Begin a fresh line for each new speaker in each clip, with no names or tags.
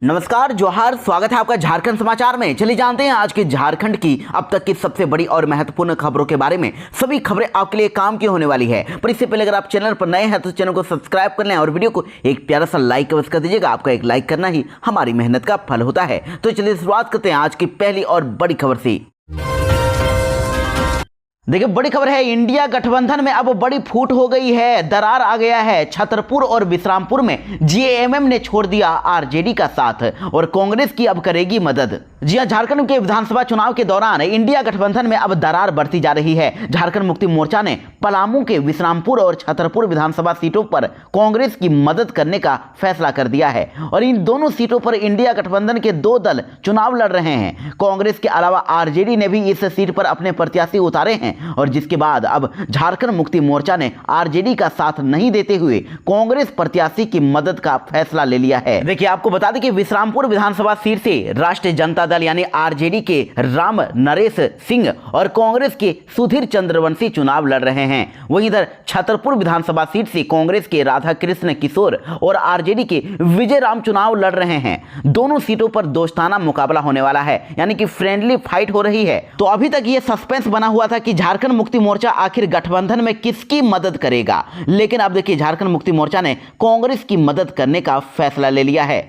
नमस्कार, जोहार, स्वागत है आपका झारखंड समाचार में। चलिए जानते हैं आज के झारखंड की अब तक की सबसे बड़ी और महत्वपूर्ण खबरों के बारे में। सभी खबरें आपके लिए काम की होने वाली है, पर इससे पहले अगर आप चैनल पर नए हैं तो चैनल को सब्सक्राइब कर लें और वीडियो को एक प्यारा सा लाइक अवश्य कर दीजिएगा। आपका एक लाइक करना ही हमारी मेहनत का फल होता है। तो चलिए शुरुआत करते हैं आज की पहली और बड़ी खबर से। देखिए, बड़ी खबर है, इंडिया गठबंधन में अब बड़ी फूट हो गई है, दरार आ गया है। छतरपुर और विश्रामपुर में जेएमएम ने छोड़ दिया आरजेडी का साथ और कांग्रेस की अब करेगी मदद। जी हां, झारखंड के विधानसभा चुनाव के दौरान इंडिया गठबंधन में अब दरार बढ़ती जा रही है। झारखंड मुक्ति मोर्चा ने पलामू के विश्रामपुर और छतरपुर विधानसभा सीटों पर कांग्रेस की मदद करने का फैसला कर दिया है और इन दोनों सीटों पर इंडिया गठबंधन के दो दल चुनाव लड़ रहे हैं। कांग्रेस के अलावा आरजेडी ने भी इस सीट पर अपने प्रत्याशी उतारे हैं और जिसके बाद अब झारखंड मुक्ति मोर्चा ने आरजेडी का साथ नहीं देते हुए कांग्रेस प्रत्याशी की मदद का फैसला ले लिया है। देखिए, आपको बता दें कि विश्रामपुर विधानसभा सीट से राष्ट्रीय जनता दल यानी आरजेडी के राम नरेश सिंह और कांग्रेस के सुधीर चंद्रवंशी चुनाव लड़ रहे हैं। वहीं इधर छतरपुर विधानसभा सीट से कांग्रेस के राधा कृष्ण किशोर और आरजेडी के विजय राम चुनाव लड़ रहे हैं। दोनों सीटों पर दोस्ताना मुकाबला होने वाला है, यानी कि फ्रेंडली फाइट हो रही है। तो अभी तक यह सस्पेंस बना हुआ था कि झारखंड मुक्ति मोर्चा आखिर गठबंधन में किसकी मदद करेगा, लेकिन अब देखिए झारखंड मुक्ति मोर्चा ने कांग्रेस की मदद करने का फैसला ले लिया है।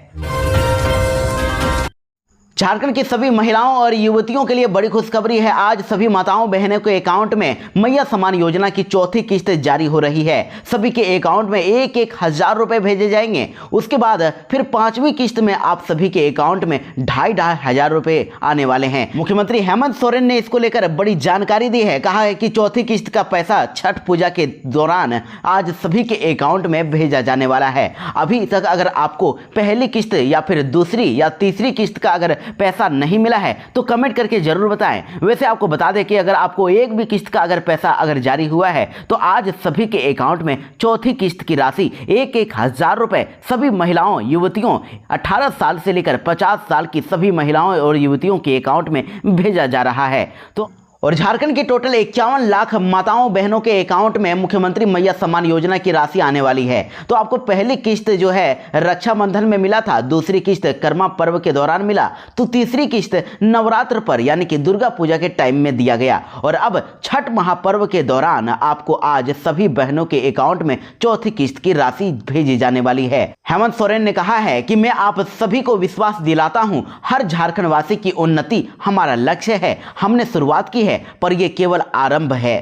झारखंड की सभी महिलाओं और युवतियों के लिए बड़ी खुशखबरी है। आज सभी माताओं बहनों के अकाउंट में मैया सम्मान योजना की चौथी किस्त जारी हो रही है। सभी के अकाउंट में 1,000 रुपए भेजे जाएंगे। उसके बाद फिर पांचवी किस्त में आप सभी के अकाउंट में 2,500 रुपए आने वाले हैं। मुख्यमंत्री हेमंत सोरेन ने इसको लेकर बड़ी जानकारी दी है। कहा है कि चौथी किस्त का पैसा छठ पूजा के दौरान आज सभी के अकाउंट में भेजा जाने वाला है। अभी तक अगर आपको पहली किस्त या फिर दूसरी या तीसरी किस्त का अगर पैसा नहीं मिला है तो कमेंट करके जरूर बताएं। वैसे आपको बता दें कि अगर आपको एक भी किस्त का अगर पैसा अगर जारी हुआ है तो आज सभी के अकाउंट में चौथी किस्त की राशि 1,000 रुपए सभी महिलाओं युवतियों 18 साल से लेकर 50 साल की सभी महिलाओं और युवतियों के अकाउंट में भेजा जा रहा है। और झारखंड के टोटल 51 लाख माताओं बहनों के अकाउंट में मुख्यमंत्री मैया सम्मान योजना की राशि आने वाली है। तो आपको पहली किस्त जो है रक्षाबंधन में मिला था, दूसरी किस्त कर्मा पर्व के दौरान मिला, तो तीसरी किस्त नवरात्र पर यानी कि दुर्गा पूजा के टाइम में दिया गया और अब छठ महापर्व के दौरान आपको आज सभी बहनों के अकाउंट में चौथी किस्त की राशि भेजी जाने वाली है। हेमंत सोरेन ने कहा है कि मैं आप सभी को विश्वास दिलाता हूं, हर झारखंड वासी की उन्नति हमारा लक्ष्य है। हमने शुरुआत की है पर यह केवल आरंभ है।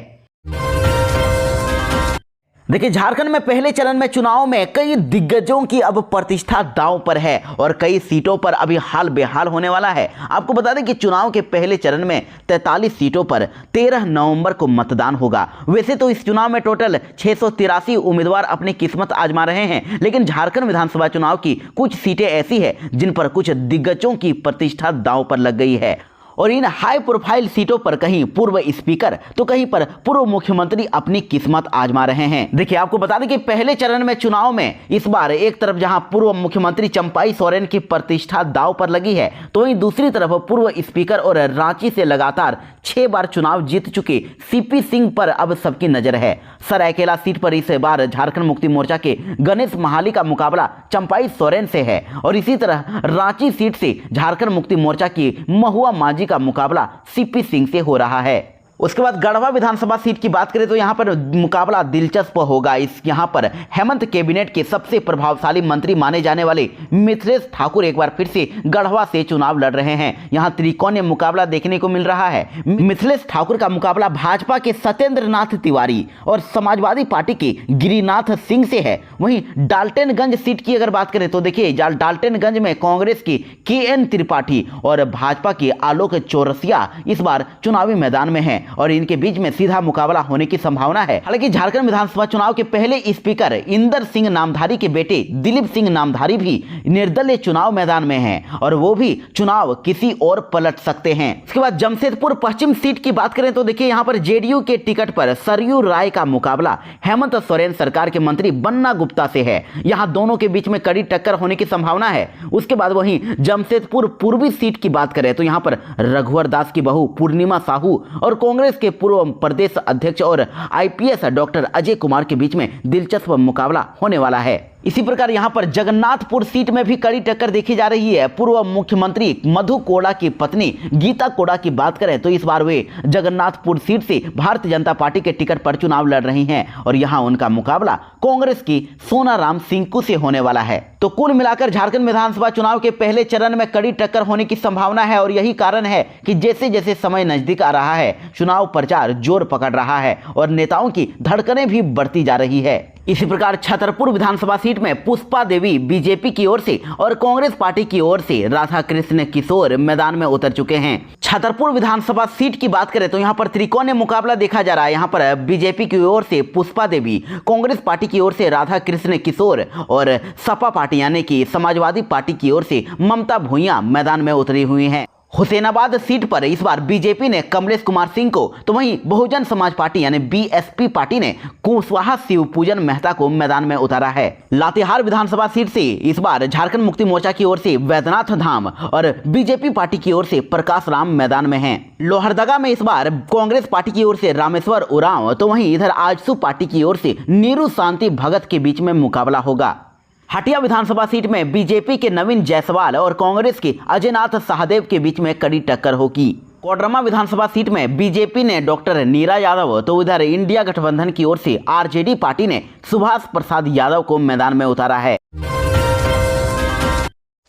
देखिए, झारखंड में पहले चरण में चुनाव में कई दिग्गजों की अब प्रतिष्ठा दांव पर है और कई सीटों पर अभी हाल बेहाल होने वाला है। आपको बता दें कि चुनाव के पहले चरण में 43 सीटों पर 13 नवंबर को मतदान होगा। वैसे तो इस चुनाव में टोटल 683 उम्मीदवार अपनी किस्मत आजमा रहे हैं, लेकिन झारखंड विधानसभा चुनाव की कुछ सीटें ऐसी है जिन पर कुछ दिग्गजों की प्रतिष्ठा दांव पर लग गई है और इन हाई प्रोफाइल सीटों पर कहीं पूर्व स्पीकर तो कहीं पर पूर्व मुख्यमंत्री अपनी किस्मत आजमा रहे हैं। देखिए, आपको बता दें कि पहले चरण में चुनाव में इस बार एक तरफ जहां पूर्व मुख्यमंत्री चंपाई सोरेन की प्रतिष्ठा दांव पर लगी है, तो वहीं दूसरी तरफ पूर्व स्पीकर और रांची से लगातार 6 बार चुनाव जीत चुके सीपी सिंह पर अब सबकी नजर है। सरायकेला सीट पर इस बार झारखंड मुक्ति मोर्चा के गणेश महाली का मुकाबला चंपाई सोरेन से है और इसी तरह रांची सीट से झारखंड मुक्ति मोर्चा की महुआ मांझी का मुकाबला सीपी सिंह से हो रहा है। उसके बाद गढ़वा विधानसभा सीट की बात करें तो यहां पर मुकाबला दिलचस्प होगा। यहां पर हेमंत कैबिनेट के सबसे प्रभावशाली मंत्री माने जाने वाले मिथिलेश ठाकुर एक बार फिर से गढ़वा से चुनाव लड़ रहे हैं। यहां त्रिकोणीय मुकाबला देखने को मिल रहा है। मिथिलेश ठाकुर का मुकाबला भाजपा के सत्येंद्र नाथ तिवारी और समाजवादी पार्टी के गिरिनाथ सिंह से है। वहीं डाल्टनगंज सीट की अगर बात करें तो देखिए, डाल्टनगंज में कांग्रेस की KN त्रिपाठी और भाजपा के आलोक चौरसिया इस बार चुनावी मैदान में है और इनके बीच में सीधा मुकाबला होने की संभावना है। हालांकि झारखंड विधानसभा चुनाव के पहले स्पीकर इंदर सिंह नामधारी के बेटे दिलीप सिंह नामधारी भी निर्दलीय चुनाव मैदान में हैं और वो भी चुनाव किसी और पलट सकते हैं। इसके बाद जमशेदपुर पश्चिम सीट की बात करें तो देखिए, यहाँ पर जेडीयू के टिकट पर सरयू राय का मुकाबला हेमंत सोरेन सरकार के मंत्री बन्ना गुप्ता से है। यहाँ दोनों के बीच में कड़ी टक्कर होने की संभावना है। उसके बाद वहीं जमशेदपुर पूर्वी सीट की बात करें तो यहाँ पर रघुवर दास की बहू पूर्णिमा साहू और कांग्रेस के पूर्व प्रदेश अध्यक्ष और IPS डॉक्टर अजय कुमार के बीच में दिलचस्प मुकाबला होने वाला है। इसी प्रकार यहां पर जगन्नाथपुर सीट में भी कड़ी टक्कर देखी जा रही है। पूर्व मुख्यमंत्री मधु कोड़ा की पत्नी गीता कोड़ा की बात करें तो इस बार वे जगन्नाथपुर सीट से भारतीय जनता पार्टी के टिकट पर चुनाव लड़ रही हैं और यहां उनका मुकाबला कांग्रेस की सोनाराम सिंकू से होने वाला है। तो कुल मिलाकर झारखंड विधानसभा चुनाव के पहले चरण में कड़ी टक्कर होने की संभावना है और यही कारण है कि जैसे जैसे समय नजदीक आ रहा है चुनाव प्रचार जोर पकड़ रहा है और नेताओं की धड़कनें भी बढ़ती जा रही है। इसी प्रकार छतरपुर विधानसभा सीट में पुष्पा देवी बीजेपी की ओर से और कांग्रेस पार्टी की ओर से राधा कृष्ण किशोर मैदान में उतर चुके हैं। छतरपुर विधानसभा सीट की बात करें तो यहां पर त्रिकोणीय मुकाबला देखा जा रहा है। यहां पर बीजेपी की ओर से पुष्पा देवी, कांग्रेस पार्टी की ओर से राधा कृष्ण किशोर और सपा पार्टी यानी कि समाजवादी पार्टी की ओर से ममता भूइयां मैदान में उतरी हुई हैं। हुसैनाबाद सीट पर इस बार बीजेपी ने कमलेश कुमार सिंह को तो वहीं बहुजन समाज पार्टी यानी बीएसपी पार्टी ने कुशवाहा शिवपूजन मेहता को मैदान में उतारा है। लातेहार विधानसभा सीट से इस बार झारखंड मुक्ति मोर्चा की ओर से वैद्यनाथ धाम और बीजेपी पार्टी की ओर से प्रकाश राम मैदान में हैं। लोहरदगा में इस बार कांग्रेस पार्टी की ओर से रामेश्वर उरांव तो वहीं इधर आजसू पार्टी की ओर से नीरू शांति भगत के बीच में मुकाबला होगा। हटिया विधानसभा सीट में बीजेपी के नवीन जायसवाल और कांग्रेस के अजयनाथ सहदेव के बीच में कड़ी टक्कर होगी। कोडरमा विधानसभा सीट में बीजेपी ने डॉक्टर नीरा यादव तो उधर इंडिया गठबंधन की ओर से आरजेडी पार्टी ने सुभाष प्रसाद यादव को मैदान में उतारा है।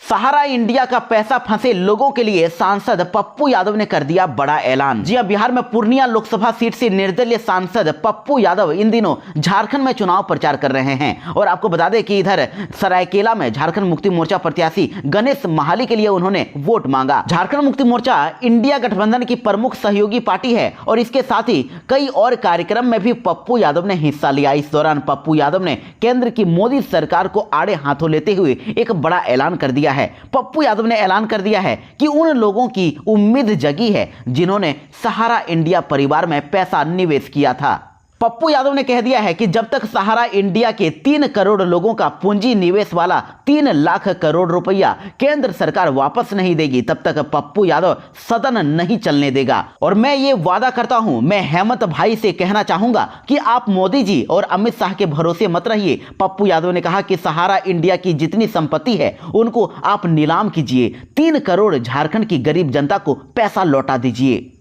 सहारा इंडिया का पैसा फंसे लोगों के लिए सांसद पप्पू यादव ने कर दिया बड़ा ऐलान। जी हां, बिहार में पूर्णिया लोकसभा सीट से निर्दलीय सांसद पप्पू यादव इन दिनों झारखंड में चुनाव प्रचार कर रहे हैं और आपको बता दें कि इधर सरायकेला में झारखंड मुक्ति मोर्चा प्रत्याशी गणेश महाली के लिए उन्होंने वोट मांगा। झारखंड मुक्ति मोर्चा इंडिया गठबंधन की प्रमुख सहयोगी पार्टी है और इसके साथ ही कई और कार्यक्रम में भी पप्पू यादव ने हिस्सा लिया। इस दौरान पप्पू यादव ने केंद्र की मोदी सरकार को आड़े हाथों लेते हुए एक बड़ा ऐलान कर दिया है। पप्पू यादव ने ऐलान कर दिया है कि उन लोगों की उम्मीद जगी है जिन्होंने सहारा इंडिया परिवार में पैसा निवेश किया था। पप्पू यादव ने कह दिया है कि जब तक सहारा इंडिया के 3 करोड़ लोगों का पूंजी निवेश वाला 3 लाख करोड़ रुपया केंद्र सरकार वापस नहीं देगी तब तक पप्पू यादव सदन नहीं चलने देगा। और मैं ये वादा करता हूं, मैं हेमंत भाई से कहना चाहूंगा कि आप मोदी जी और अमित शाह के भरोसे मत रहिए। पप्पू यादव ने कहा कि सहारा इंडिया की जितनी संपत्ति है उनको आप नीलाम कीजिए, 3 करोड़ झारखंड की गरीब जनता को पैसा लौटा दीजिए।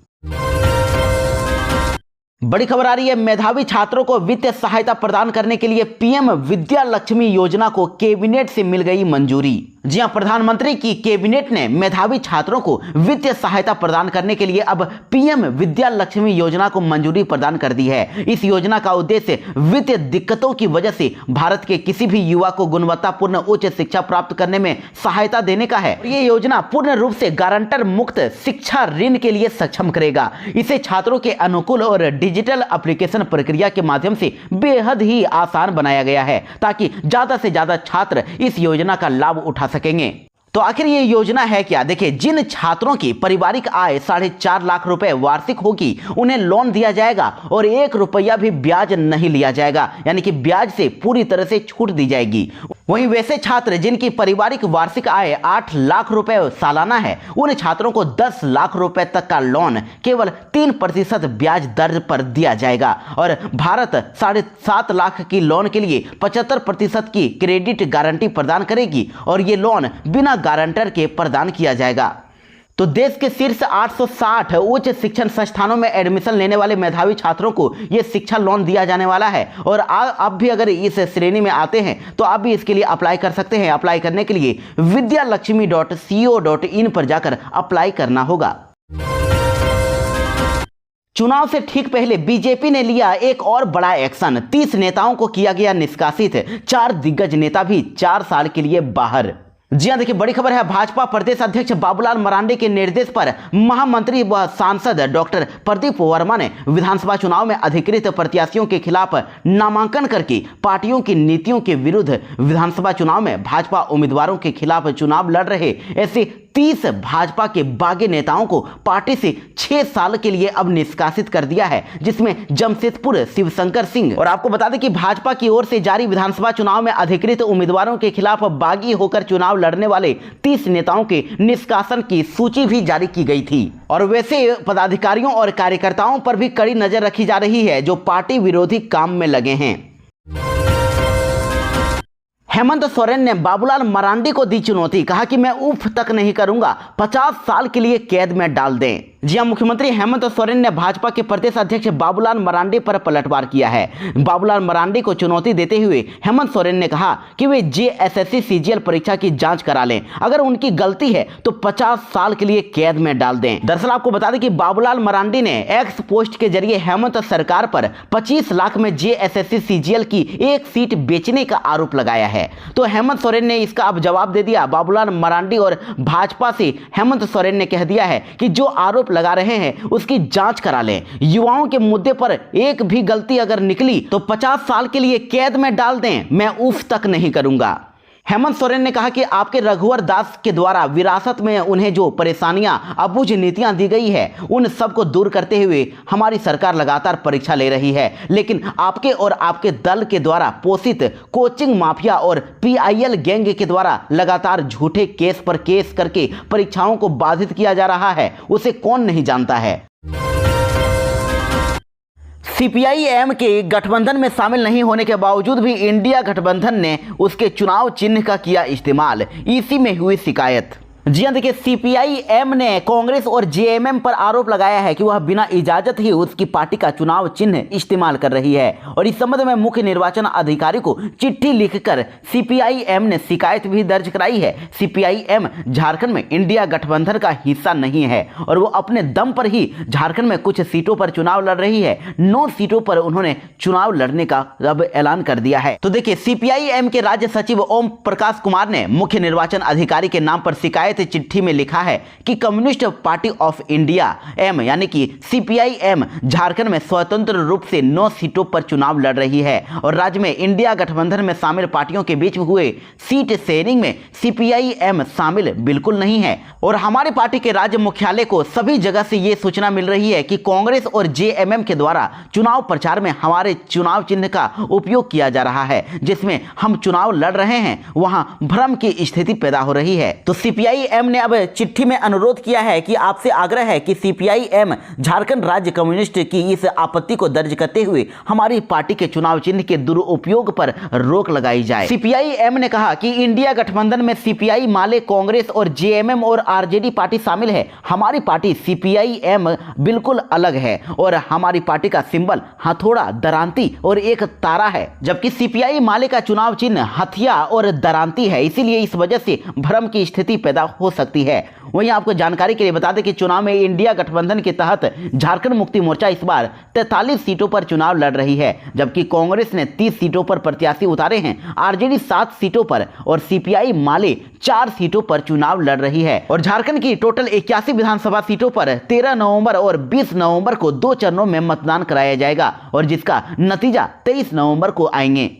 बड़ी खबर आ रही है, मेधावी छात्रों को वित्तीय सहायता प्रदान करने के लिए पीएम विद्या लक्ष्मी योजना को कैबिनेट से मिल गई मंजूरी। जी हां, प्रधानमंत्री की कैबिनेट ने मेधावी छात्रों को वित्तीय सहायता प्रदान करने के लिए अब पीएम विद्या लक्ष्मी योजना को मंजूरी प्रदान कर दी है। इस योजना का उद्देश्य वित्तीय दिक्कतों की वजह से भारत के किसी भी युवा को गुणवत्तापूर्ण उच्च शिक्षा प्राप्त करने में सहायता देने का है। ये योजना पूर्ण रूप से गारंटर मुक्त शिक्षा ऋण के लिए सक्षम करेगा। इसे छात्रों के अनुकूल और डिजिटल एप्लीकेशन प्रक्रिया के माध्यम से बेहद ही आसान बनाया गया है ताकि ज्यादा से ज्यादा छात्र इस योजना का लाभ उठा सकेंगे। तो आखिर ये योजना है क्या? देखिए, जिन छात्रों की पारिवारिक आय 4.5 लाख रुपए वार्षिक होगी उन्हें लोन दिया जाएगा और 1 रुपया भी ब्याज नहीं लिया जाएगा, यानी कि ब्याज से पूरी तरह से छूट दी जाएगी। वहीं वैसे छात्र जिनकी पारिवारिक वार्षिक आय 8 लाख रुपए सालाना है उन छात्रों को 10 लाख रुपए तक का लोन केवल 3% ब्याज दर पर दिया जाएगा और भारत 7.5 लाख की लोन के लिए 75% की क्रेडिट गारंटी प्रदान करेगी और ये लोन बिना गारंटर के प्रदान किया जाएगा। तो देश के शीर्ष 860 उच्च शिक्षण संस्थानों में एडमिशन लेने वाले मेधावी छात्रों को यह शिक्षा लोन दिया जाने वाला है और आप भी अगर इस श्रेणी में आते हैं तो आप भी इसके लिए अप्लाई कर सकते हैं। अप्लाई करने के लिए vidyalakshmi.co.in पर जाकर अप्लाई करना होगा। चुनाव से ठीक पहले बीजेपी ने लिया एक और बड़ा एक्शन, 30 नेताओं को किया गया निष्कासित, 4 दिग्गज नेता भी 4 साल के लिए बाहर। जी हां, देखिए बड़ी खबर है, भाजपा प्रदेश अध्यक्ष बाबूलाल मरांडी के निर्देश पर महामंत्री व सांसद डॉक्टर प्रदीप वर्मा ने विधानसभा चुनाव में अधिकृत प्रत्याशियों के खिलाफ नामांकन करके पार्टियों की नीतियों के विरुद्ध विधानसभा चुनाव में भाजपा उम्मीदवारों के खिलाफ चुनाव लड़ रहे ऐसे 30 भाजपा के बागी नेताओं को पार्टी से 6 साल के लिए अब निष्कासित कर दिया है, जिसमें जमशेदपुर शिवशंकर सिंह। और आपको बता दें कि भाजपा की ओर से जारी विधानसभा चुनाव में अधिकृत उम्मीदवारों के खिलाफ बागी होकर चुनाव लड़ने वाले 30 नेताओं के निष्कासन की सूची भी जारी की गई थी। और वैसे पदाधिकारियों और कार्यकर्ताओं पर भी कड़ी नजर रखी जा रही है जो पार्टी विरोधी काम में लगे हैं। हेमंत सोरेन ने बाबूलाल मरांडी को दी चुनौती, कहा कि मैं उफ तक नहीं करूंगा, 50 साल के लिए कैद में डाल दें। जी हां, मुख्यमंत्री हेमंत सोरेन ने भाजपा के प्रदेश अध्यक्ष बाबूलाल मरांडी पर पलटवार किया है। बाबूलाल मरांडी को चुनौती देते हुए हेमंत सोरेन ने कहा कि वे जेएसएससी सीजीएल परीक्षा की जांच करा लें, अगर उनकी गलती है तो 50 साल के लिए कैद में डाल दें। दरअसल आपको बता दें कि बाबूलाल मरांडी ने एक्स पोस्ट के जरिए हेमंत सरकार पर 25 लाख में जेएसएससी सीजीएल की एक सीट बेचने का आरोप लगाया है। तो हेमंत सोरेन ने इसका अब जवाब दे दिया। बाबूलाल मरांडी और भाजपा से हेमंत सोरेन ने कह दिया है कि जो आरोप लगा रहे हैं उसकी जांच करा लें। युवाओं के मुद्दे पर एक भी गलती अगर निकली तो 50 साल के लिए कैद में डाल दें, मैं उफ तक नहीं करूंगा। हेमंत सोरेन ने कहा कि आपके रघुवर दास के द्वारा विरासत में उन्हें जो परेशानियां, अबूझ नीतियां दी गई है, उन सबको दूर करते हुए हमारी सरकार लगातार परीक्षा ले रही है। लेकिन आपके और आपके दल के द्वारा पोषित कोचिंग माफिया और पीआईएल गैंग के द्वारा लगातार झूठे केस पर केस करके परीक्षाओं को बाधित किया जा रहा है, उसे कौन नहीं जानता है। सीपीआई-एम के गठबंधन में शामिल नहीं होने के बावजूद भी इंडिया गठबंधन ने उसके चुनाव चिन्ह का किया इस्तेमाल, इसी में हुई शिकायत। जी हां, देखिए सीपीआई-एम ने कांग्रेस और जेएमएम पर आरोप लगाया है कि वह बिना इजाजत ही उसकी पार्टी का चुनाव चिन्ह इस्तेमाल कर रही है और इस संबंध में मुख्य निर्वाचन अधिकारी को चिट्ठी लिखकर सीपीआई-एम ने शिकायत भी दर्ज कराई है। सीपीआई-एम झारखंड में इंडिया गठबंधन का हिस्सा नहीं है और वो अपने दम पर ही झारखंड में कुछ सीटों पर चुनाव लड़ रही है। 9 सीटों पर उन्होंने चुनाव लड़ने का अब ऐलान कर दिया है। तो देखिए सीपीआई-एम के राज्य सचिव ओम प्रकाश कुमार ने मुख्य निर्वाचन अधिकारी के नाम पर शिकायत चिट्ठी में लिखा है कि communist party of India M यानी कि सीपीआई-एम झारखंड में स्वतंत्र रूप से 9 सीटों पर चुनाव लड़ रही है और राज्य में इंडिया गठबंधन में शामिल पार्टियों के बीच हुए सीट शेयरिंग में सीपीआई-एम शामिल बिल्कुल नहीं है। और हमारी पार्टी के राज्य मुख्यालय को सभी जगह से यह सूचना मिल रही है कि कांग्रेस और जेएमएम के द्वारा चुनाव प्रचार में हमारे चुनाव चिन्ह का उपयोग किया जा रहा है, जिसमें हम चुनाव लड़ रहे हैं, वहां भ्रम की स्थिति पैदा हो रही है। तो सीपीआई-एम ने अब चिट्ठी में अनुरोध किया है कि आपसे आग्रह है कि सीपीआई-एम झारखंड राज्य कम्युनिस्ट की इस आपत्ति को दर्ज करते हुए हमारी पार्टी के चुनाव चिन्ह के दुरुपयोग पर रोक लगाई जाए। सीपीआई-एम ने कहा कि इंडिया गठबंधन में सीपीआई, माले, कांग्रेस और जेएमएम और आरजेडी पार्टी शामिल है। हमारी पार्टी सीपीआई-एम बिल्कुल अलग है और हमारी पार्टी का सिंबल हथौड़ा, दरांती और एक तारा है, जबकि सीपीआई माले का चुनाव चिन्ह हथिया और दरांती है। इसीलिए इस वजह से भ्रम की स्थिति पैदा हो सकती है। वहीं आपको जानकारी के लिए बता दें कि चुनाव में इंडिया गठबंधन के तहत झारखंड मुक्ति मोर्चा इस बार 43 सीटों पर चुनाव लड़ रही है, जबकि कांग्रेस ने 30 सीटों पर प्रत्याशी उतारे हैं, आरजेडी 7 सीटों पर और सीपीआई माले 4 सीटों पर चुनाव लड़ रही है। और झारखंड की टोटल 81 विधानसभा सीटों पर 13 नवंबर और 20 नवंबर को 2 चरणों में मतदान कराया जाएगा और जिसका नतीजा 23 नवंबर को आएंगे।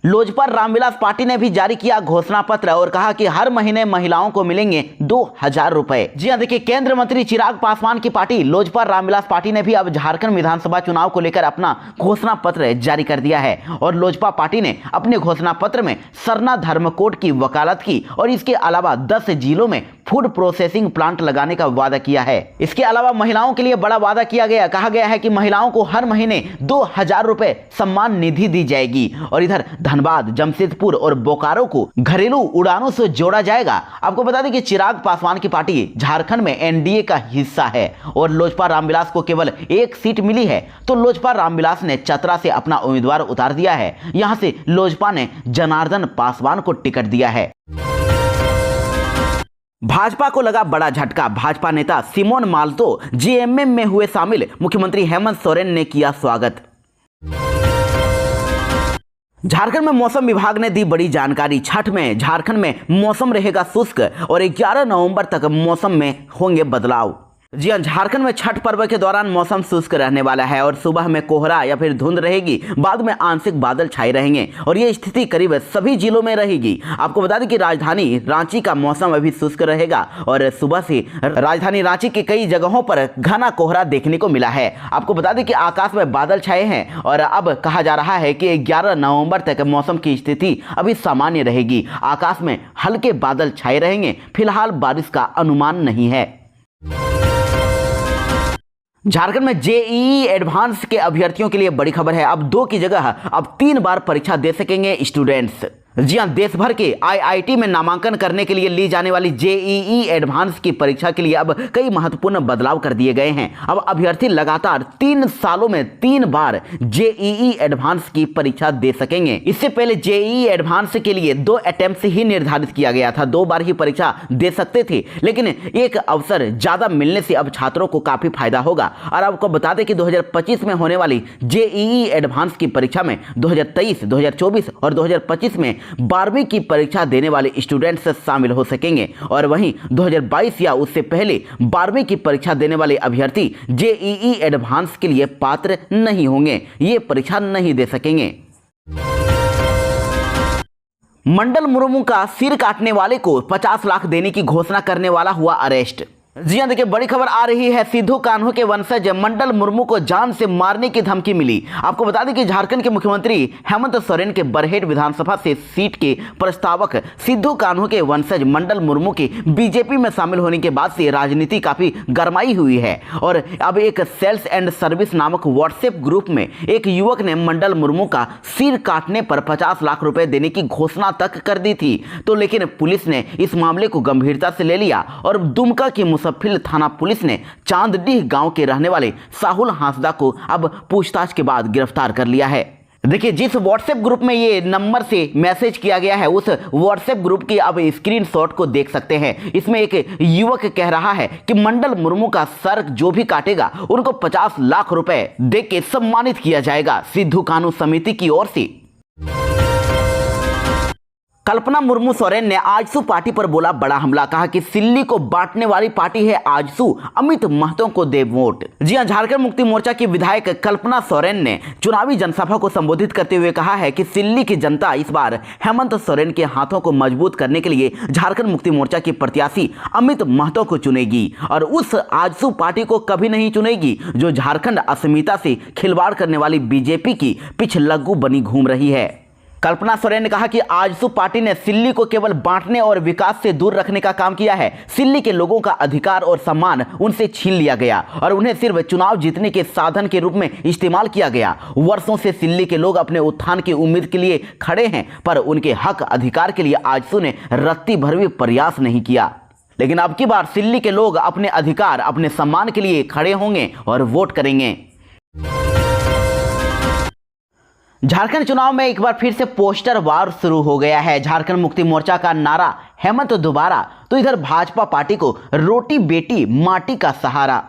लोजपा रामविलास पार्टी ने भी जारी किया घोषणा पत्र और कहा कि हर महीने महिलाओं को मिलेंगे 2000 रुपए। जी हां, देखिए केंद्रीय मंत्री चिराग पासवान की पार्टी लोजपा रामविलास पार्टी ने भी अब झारखंड विधानसभा चुनाव को लेकर अपना घोषणा पत्र जारी कर दिया है और लोजपा पार्टी ने अपने घोषणा पत्र में सरना धर्मकोड की वकालत की और इसके अलावा 10 जिलों में फूड प्रोसेसिंग प्लांट लगाने का वादा किया है। इसके अलावा महिलाओं के लिए बड़ा वादा किया गया, कहा गया है कि महिलाओं को हर महीने 2000 रुपए सम्मान निधि दी जाएगी और इधर धनबाद, जमशेदपुर और बोकारो को घरेलू उड़ानों से जोड़ा जाएगा। आपको बता दें कि चिराग पासवान की पार्टी झारखंड में एनडीए का हिस्सा है और लोजपा रामविलास को केवल 1 सीट मिली है, तो लोजपा रामविलास ने चतरा से अपना उम्मीदवार उतार दिया है। यहां से लोजपा ने जनार्दन पासवान को टिकट दिया है। भाजपा को लगा बड़ा झटका, भाजपा नेता सिमोन मालतो जेएमएम में हुए शामिल, मुख्यमंत्री हेमंत सोरेन ने किया स्वागत। झारखंड में मौसम विभाग ने दी बड़ी जानकारी, छठ में झारखंड में मौसम रहेगा शुष्क और 11 नवंबर तक मौसम में होंगे बदलाव। जी हां, झारखंड में छठ पर्व के दौरान मौसम शुष्क रहने वाला है और सुबह में कोहरा या फिर धुंध रहेगी, बाद में आंशिक बादल छाए रहेंगे और ये स्थिति करीब सभी जिलों में रहेगी। आपको बता दें कि राजधानी रांची का मौसम अभी शुष्क रहेगा और सुबह से राजधानी रांची के कई जगहों पर घना कोहरा देखने को मिला है। आपको बता दें कि आकाश में बादल छाए हैं और अब कहा जा रहा है कि 11 नवंबर तक मौसम की स्थिति अभी सामान्य रहेगी। आकाश में हल्के बादल छाए रहेंगे, फिलहाल बारिश का अनुमान नहीं है। झारखंड में जेईई एडवांस के अभ्यर्थियों के लिए बड़ी खबर है। अब 2 की जगह अब 3 बार परीक्षा दे सकेंगे स्टूडेंट्स। जी हां, देश भर के आईआईटी में नामांकन करने के लिए ली जाने वाली जेईई एडवांस की परीक्षा के लिए अब कई महत्वपूर्ण बदलाव कर दिए गए हैं। अब अभ्यर्थी लगातार 3 सालों में 3 बार जेईई एडवांस की परीक्षा दे सकेंगे। इससे पहले जेईई एडवांस के लिए 2 अटेम्प्ट ही निर्धारित किया गया था, 2 बार ही परीक्षा दे सकते थे, लेकिन एक अवसर ज्यादा मिलने से अब छात्रों को काफी फायदा होगा। और आपको बता दें कि 2025 में होने वाली जेईई एडवांस की परीक्षा में 2023, 2024 और 2025 में 12वीं की परीक्षा देने वाले स्टूडेंट्स शामिल हो सकेंगे। और वहीं 2022 या उससे पहले 12वीं की परीक्षा देने वाले अभ्यर्थी जेईई एडवांस के लिए पात्र नहीं होंगे, ये परीक्षा नहीं दे सकेंगे। मंडल मुर्मू का सिर काटने वाले को 50 लाख देने की घोषणा करने वाला हुआ अरेस्ट। जी हां, देखिए बड़ी खबर आ रही है। सिद्धू कान्हू के वंशज मंडल मुर्मू को जान से मारने की धमकी मिली। आपको बता दें कि झारखंड के मुख्यमंत्री हेमंत सोरेन के बरहेट विधानसभा से सीट के प्रस्तावक सिद्धू कान्हू के वंशज मंडल मुर्मू के बीजेपी में शामिल होने के बाद से राजनीति काफी गरमाई हुई है। और अब एक सेल्स एंड सर्विस नामक व्हाट्सएप ग्रुप में एक युवक ने मंडल मुर्मू का सिर काटने पर 50 लाख रुपए देने की घोषणा तक कर दी थी। तो लेकिन पुलिस ने इस मामले को गंभीरता से ले लिया और दुमका की मुसफ्फिल थाना पुलिस ने चांदडीह गांव के रहने वाले साहुल हांसदा को अब पूछताछ के बाद गिरफ्तार कर लिया है। देखिए, जिस व्हाट्सएप ग्रुप में ये नंबर से मैसेज किया गया है, उस व्हाट्सएप ग्रुप की अब स्क्रीनशॉट को देख सकते हैं। इसमें एक युवक कह रहा है कि मंडल मुर्मू का सर जो भी काटेगा उनको 50 लाख रुपए दे के सम्मानित किया जाएगा सिद्धू कान्हू समिति की ओर से। कल्पना मुर्मू सोरेन ने आजसू पार्टी पर बोला बड़ा हमला, कहा कि सिल्ली को बांटने वाली पार्टी है आजसू, अमित महतो को दे वोट। जी हां, झारखंड मुक्ति मोर्चा की विधायक कल्पना सोरेन ने चुनावी जनसभा को संबोधित करते हुए कहा है कि सिल्ली की जनता इस बार हेमंत सोरेन के हाथों को मजबूत करने के लिए झारखंड मुक्ति मोर्चा की प्रत्याशी अमित महतो को चुनेगी और उस आजसू पार्टी को कभी नहीं चुनेगी जो झारखंड अस्मिता से खिलवाड़ करने वाली बीजेपी की पिछलग्गू बनी घूम रही है। कल्पना सोरेन ने कहा कि आजसू पार्टी ने सिल्ली को केवल बांटने और विकास से दूर रखने का काम किया है। सिल्ली के लोगों का अधिकार और सम्मान उनसे छीन लिया गया और उन्हें सिर्फ चुनाव जीतने के साधन के रूप में इस्तेमाल किया गया। वर्षों से सिल्ली के लोग अपने उत्थान की उम्मीद के लिए खड़े हैं, पर उनके हक अधिकार के लिए आजसू ने रत्ती भर भी प्रयास नहीं किया। लेकिन अब की बार सिल्ली के लोग अपने अधिकार, अपने सम्मान के लिए खड़े होंगे और वोट करेंगे। झारखंड चुनाव में एक बार फिर से पोस्टर वार शुरू हो गया है। झारखंड मुक्ति मोर्चा का नारा हेमंत दोबारा, तो इधर भाजपा पार्टी को रोटी बेटी माटी का सहारा।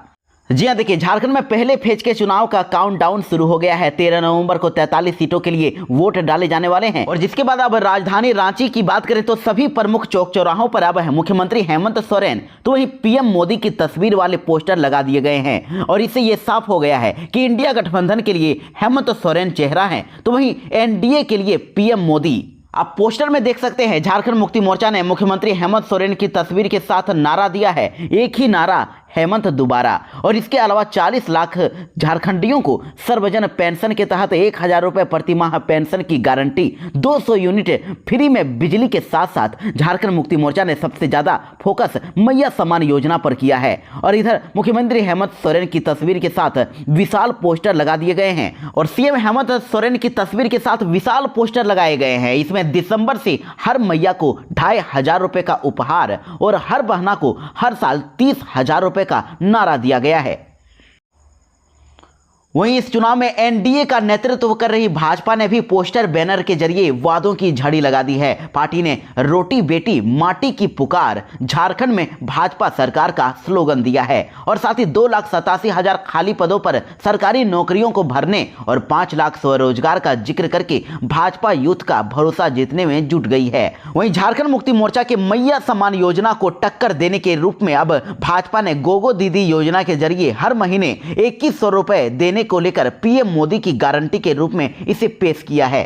जी हां, देखिए झारखंड में पहले फेज के चुनाव का काउंटडाउन शुरू हो गया है। 13 नवंबर को 43 सीटों के लिए वोट डाले जाने वाले हैं और जिसके बाद अब राजधानी रांची की बात करें तो सभी प्रमुख चौक चौराहों पर अब मुख्यमंत्री हेमंत सोरेन तो वहीं पीएम मोदी की तस्वीर वाले पोस्टर लगा दिए गए हैं और इससे यह साफ हो गया है कि इंडिया गठबंधन के लिए हेमंत सोरेन चेहरा है, तो वहीं एनडीए के लिए पीएम मोदी। आप पोस्टर में देख सकते हैं झारखंड मुक्ति मोर्चा ने मुख्यमंत्री हेमंत सोरेन की तस्वीर के साथ नारा दिया है, एक ही नारा हेमंत दोबारा। और इसके अलावा 40 लाख झारखंडियों को सर्वजन पेंशन के तहत 1000 रुपए प्रति माह पेंशन की गारंटी, 200 यूनिट फ्री में बिजली के साथ साथ झारखंड मुक्ति मोर्चा ने सबसे ज्यादा फोकस मैया सम्मान योजना पर किया है। और इधर मुख्यमंत्री हेमंत सोरेन की तस्वीर के साथ विशाल पोस्टर लगा दिए गए हैं और सीएम हेमंत सोरेन की तस्वीर के साथ विशाल पोस्टर लगाए गए हैं। इसमें दिसंबर से हर मैया को 2500 रुपए का उपहार और हर बहना को हर साल 30,000 रुपए का नारा दिया गया है। वहीं इस चुनाव में एनडीए का नेतृत्व कर रही भाजपा ने भी पोस्टर बैनर के जरिए वादों की झड़ी लगा दी है। पार्टी ने रोटी बेटी माटी की पुकार झारखंड में भाजपा सरकार का स्लोगन दिया है और साथ ही 2,87,000 खाली पदों पर सरकारी नौकरियों को भरने और 5 लाख स्वरोजगार का जिक्र करके भाजपा यूथ का भरोसा जीतने में जुट गई है। वहीं झारखंड मुक्ति मोर्चा के मैया सम्मान योजना को टक्कर देने के रूप में अब भाजपा ने गोगो दीदी योजना के जरिए हर महीने 2100 रुपए देने को लेकर पीएम मोदी की गारंटी के रूप में इसे पेश किया है।